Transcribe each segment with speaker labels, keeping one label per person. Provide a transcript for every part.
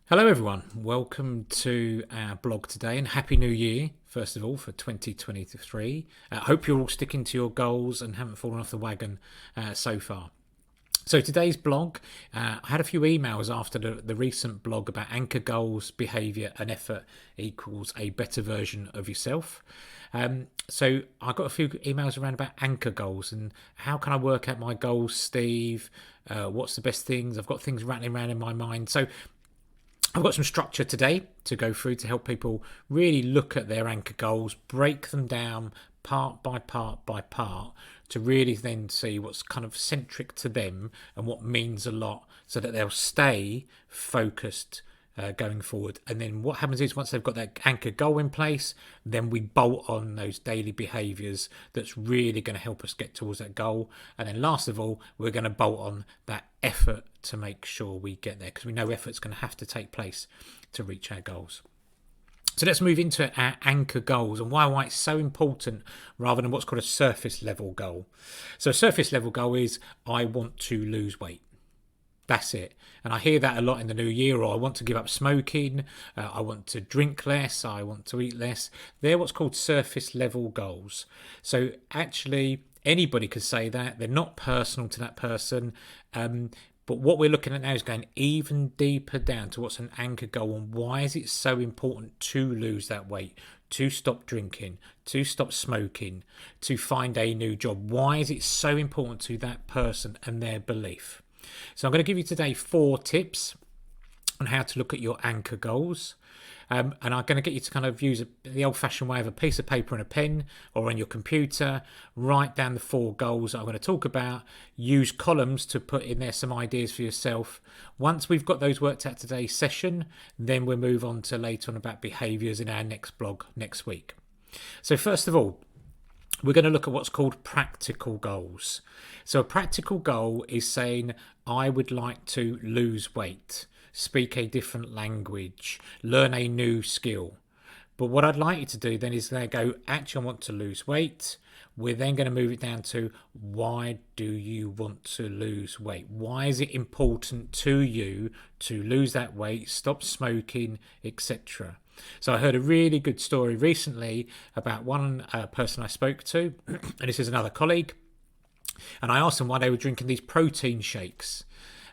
Speaker 1: Hello, everyone. Welcome to our blog today and Happy New Year, first of all, for 2023. Hope you're all sticking to your goals and haven't fallen off the wagon so far. So today's blog, I had a few emails after the recent blog about anchor goals, behaviour and effort equals a better version of yourself. So I got a few emails around about anchor goals and how can I work out my goals, Steve? What's the best things? I've got things rattling around in my mind. So I've got some structure today to go through to help people really look at their anchor goals, break them down part by part by part to really then see what's kind of centric to them and what means a lot so that they'll stay focused going forward. And then what happens is once they've got that anchor goal in place, then we bolt on those daily behaviours that's really going to help us get towards that goal. And then last of all, we're going to bolt on that effort to make sure we get there, because we know effort's going to have to take place to reach our goals. So let's move into our anchor goals and why it's so important rather than what's called a surface level goal. So a surface level goal is I want to lose weight. That's it. And I hear that a lot in the new year, or I want to give up smoking, I want to drink less, I want to eat less. They're what's called surface level goals. So actually, anybody could say that. They're not personal to that person. But what we're looking at now is going even deeper down to what's an anchor goal and why is it so important to lose that weight, to stop drinking, to stop smoking, to find a new job. Why is it so important to that person and their belief? So I'm going to give you today 4 tips on how to look at your anchor goals. And I'm going to get you to kind of use the old-fashioned way of a piece of paper and a pen or on your computer, write down the 4 goals that I'm going to talk about, use columns to put in there some ideas for yourself. Once we've got those worked out today's session, then we'll move on to later on about behaviours in our next blog next week. So first of all, we're going to look at what's called practical goals. So a practical goal is saying, I would like to lose weight, speak a different language, learn a new skill. But what I'd like you to do then is go, actually, I want to lose weight. We're then going to move it down to why do you want to lose weight? Why is it important to you to lose that weight, stop smoking, etc.? So I heard a really good story recently about one person I spoke to, and this is another colleague, and I asked them why they were drinking these protein shakes.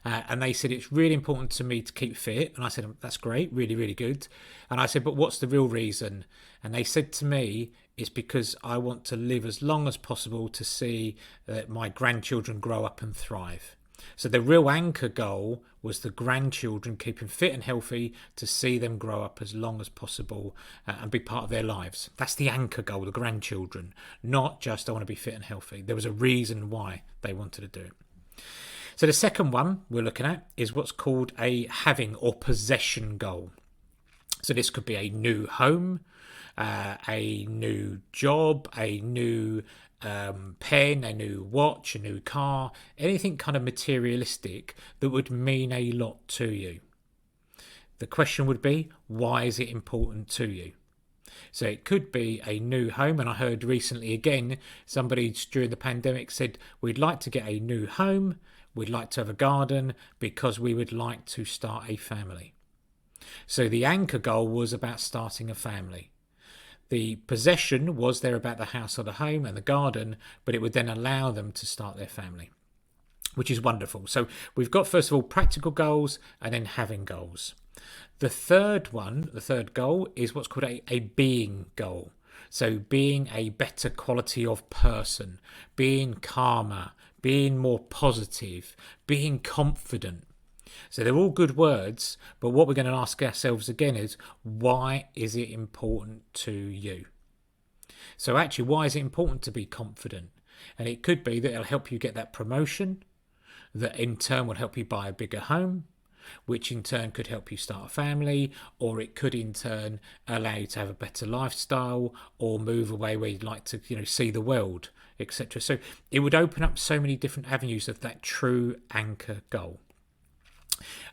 Speaker 1: And they said, it's really important to me to keep fit. And I said, that's great, really, really good. And I said, but what's the real reason? And they said to me, it's because I want to live as long as possible to see that my grandchildren grow up and thrive. So the real anchor goal was the grandchildren keeping fit and healthy to see them grow up as long as possible and be part of their lives. That's the anchor goal, the grandchildren, not just I want to be fit and healthy. There was a reason why they wanted to do it. So the second one we're looking at is what's called a having or possession goal. So this could be a new home, a new job, a new pen, a new watch, a new car, anything kind of materialistic that would mean a lot to you. The question would be, why is it important to you? So it could be a new home, and I heard recently again, somebody during the pandemic said, we'd like to get a new home, we'd like to have a garden because we would like to start a family. So the anchor goal was about starting a family. The possession was there about the house or the home and the garden, but it would then allow them to start their family, which is wonderful. So we've got, first of all, practical goals and then having goals. The third goal is what's called a being goal. So being a better quality of person, being calmer, being more positive, being confident. So they're all good words, but what we're going to ask ourselves again is, why is it important to you? So actually, why is it important to be confident? And it could be that it'll help you get that promotion, that in turn will help you buy a bigger home, which in turn could help you start a family, or it could in turn allow you to have a better lifestyle or move away where you'd like to, see the world, etc. So it would open up so many different avenues of that true anchor goal.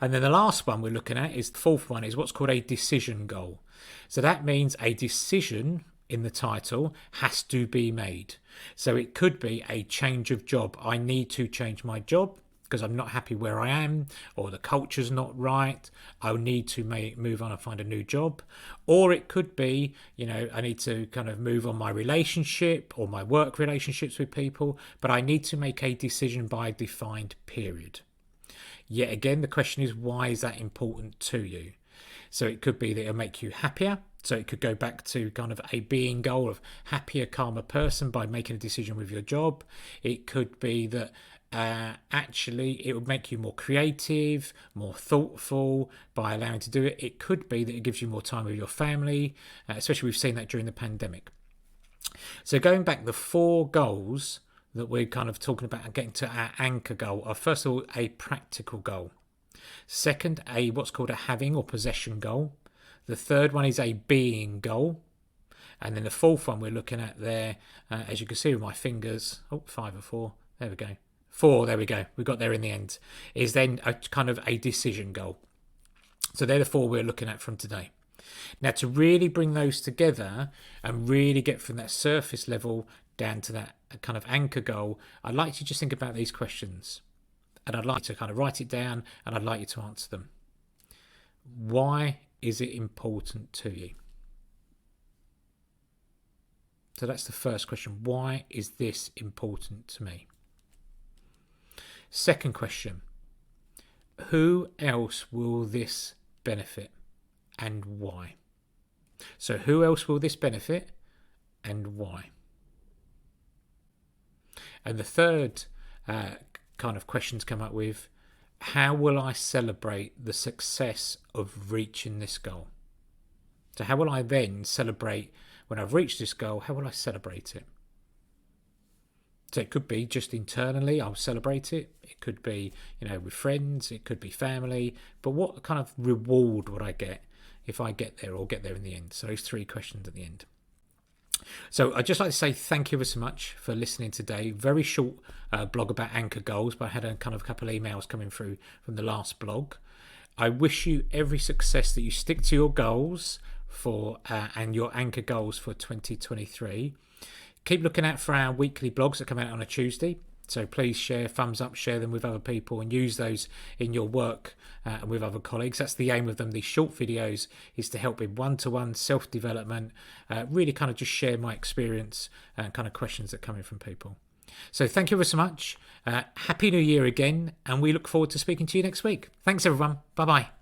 Speaker 1: And then the last one we're looking at is the fourth one, is what's called a decision goal. So that means a decision in the title has to be made. So it could be a change of job. I need to change my job. because I'm not happy where I am, or the culture's not right. I'll need to move on and find a new job. Or it could be, I need to kind of move on my relationship or my work relationships with people, but I need to make a decision by a defined period. Yet again, the question is, why is that important to you? So it could be that it'll make you happier. So it could go back to kind of a being goal of happier, calmer person by making a decision with your job. It could be that actually it would make you more creative, more thoughtful by allowing to do it. It could be that it gives you more time with your family, especially we've seen that during the pandemic. So going back, the 4 goals that we're kind of talking about and getting to our anchor goal are, first of all, a practical goal. Second, a what's called a having or possession goal. The third one is a being goal. And then the fourth one we're looking at there, as you can see with my fingers, 5 or 4, there we go. 4, there we go. We got there in the end. Is then a kind of a decision goal. So they're the 4 we're looking at from today. Now, to really bring those together and really get from that surface level down to that kind of anchor goal, I'd like you to just think about these questions. And I'd like you to kind of write it down, and I'd like you to answer them. Why is it important to you? So that's the first question. Why is this important to me? Second question. Who else will this benefit and why? So who else will this benefit and why? And the third kind of questions come up with, how will I celebrate the success of reaching this goal? So how will I then celebrate when I've reached this goal? How will I celebrate it? So it could be just internally, I'll celebrate it. It could be, with friends, it could be family. But what kind of reward would I get if I get there or get there in the end? So those 3 questions at the end. So I'd just like to say thank you ever so much for listening today. Very short blog about anchor goals, but I had a kind of couple of emails coming through from the last blog. I wish you every success, that you stick to your goals and your anchor goals for 2023. Keep looking out for our weekly blogs that come out on a Tuesday. So please share, thumbs up, share them with other people and use those in your work and with other colleagues. That's the aim of them. These short videos is to help with one-to-one self-development, really kind of just share my experience and kind of questions that come in from people. So thank you ever so much. Happy New Year again, and we look forward to speaking to you next week. Thanks, everyone. Bye-bye.